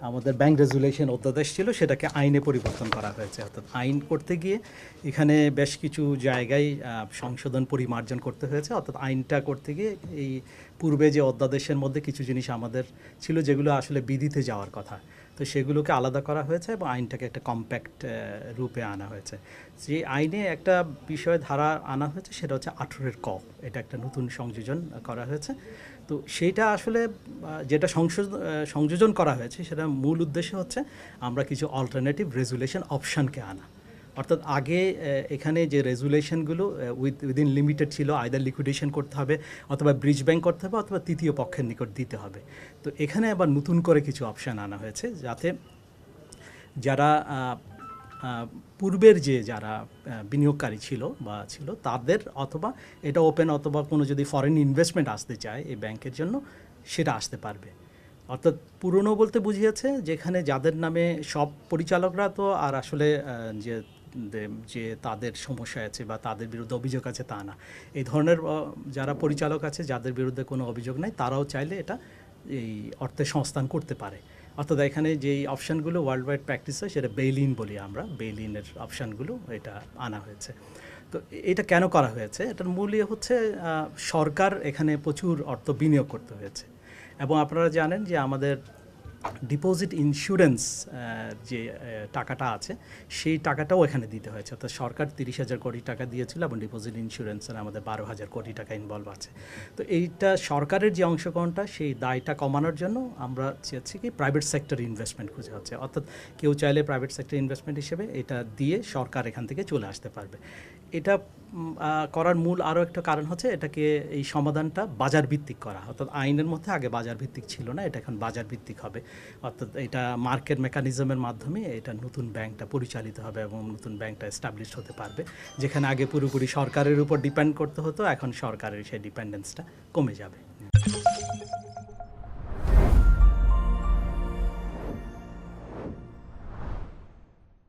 আমাদের bank resolution অধ্যাদেশ ছিল, সেটাকে আইনে পরিবর্তন করা হয়েছে। অর্থাৎ আইন করতে গিয়ে এখানে বেশ কিছু জায়গায় সংশোধন পরিমার্জন করতে হয়েছে। অর্থাৎ আইনটা করতে গিয়ে এই পূর্বে যে অধ্যাদেশের মধ্যে কিছু জিনিস আমাদের ছিল যেগুলো আসলে বিধিতে যাওয়ার কথা, তো সেগুলোকে আলাদা করা হয়েছে এবং আইনটাকে একটা কম্প্যাক্ট রূপে আনা হয়েছে। যে আইনে একটা বিষয় ধারা আনা হয়েছে সেটা হচ্ছে 18 ক, এটা একটা নতুন সংযোজন করা হয়েছে। তো সেইটা আসলে যেটা সংযোজন করা হয়েছে সেটা মূল উদ্দেশ্য হচ্ছে আমরা কিছু অল্টারনেটিভ রেজুলেশন অপশানকে আনা। অর্থাৎ আগে এখানে যে রেজুলেশনগুলো উইদিন লিমিটেড ছিল, আইদার লিকুইডেশন করতে হবে অথবা ব্রিজ ব্যাংক করতে হবে অথবা তৃতীয় পক্ষের নিকট দিতে হবে। তো এখানে আবার নতুন করে কিছু অপশান আনা হয়েছে যাতে যারা পূর্বের যে যারা বিনিয়োগকারী ছিল তাদের, অথবা এটা ওপেন অথবা কোনো যদি ফরেন ইনভেস্টমেন্ট আসতে চায় এই ব্যাংকের জন্য, সেটা আসতে পারবে। অর্থাৎ পুরনো বলতে বুঝিয়েছে যেখানে যাদের নামে সব পরিচালকরা তো আর আসলে যে যে তাদের সমস্যা আছে বা তাদের বিরুদ্ধে অভিযোগ আছে তা না। এই ধরনের যারা পরিচালক আছে যাদের বিরুদ্ধে কোনো অভিযোগ নাই, তারাও চাইলে এটা এই অর্থের সংস্থান করতে পারে। অর্থাৎ এখানে যেই অপশানগুলো ওয়ার্ল্ড ওয়াইড প্র্যাকটিস হয় সেটা বেইলিন বলি আমরা, বেইলিনের অপশানগুলো এটা আনা হয়েছে। তো এটা কেন করা হয়েছে? এটার মূল হচ্ছে সরকার এখানে প্রচুর অর্থ বিনিয়োগ করতে হয়েছে এবং আপনারা জানেন যে আমাদের ডিপোজিট ইন্স্যুরেন্স যে টাকাটা আছে সেই টাকাটাও এখানে দিতে হয়েছে। অর্থাৎ সরকার 30,000 কোটি টাকা দিয়েছিল এবং ডিপোজিট ইন্স্যুরেন্সের আমাদের 12,000 কোটি টাকা ইনভলভ আছে। তো এইটা সরকারের যে অংশগ্রহণটা সেই দায়টা কমানোর জন্য আমরা চাচ্ছি কি প্রাইভেট সেক্টর ইনভেস্টমেন্ট খুঁজে হচ্ছে। অর্থাৎ কেউ চাইলে প্রাইভেট সেক্টর ইনভেস্টমেন্ট হিসেবে এটা দিয়ে সরকার এখান থেকে চলে আসতে পারবে। এটা করার মূল আরও একটা কারণ হচ্ছে এটাকে এই সমাধানটা বাজার ভিত্তিক করা। অর্থাৎ আইনের মধ্যে আগে বাজার ভিত্তিক ছিল না, এটা এখন বাজার ভিত্তিক হবে। অর্থাৎ এটা মার্কেট মেকানিজমের মাধ্যমে এটা নতুন ব্যাংকটা পরিচালিত হবে এবং নতুন ব্যাংকটা এস্টাবলিশ হতে পারবে। যেখানে আগে পুরোপুরি সরকারের উপর ডিপেন্ড করতে হতো, এখন সরকারের সেই ডিপেন্ডেন্সটা কমে যাবে।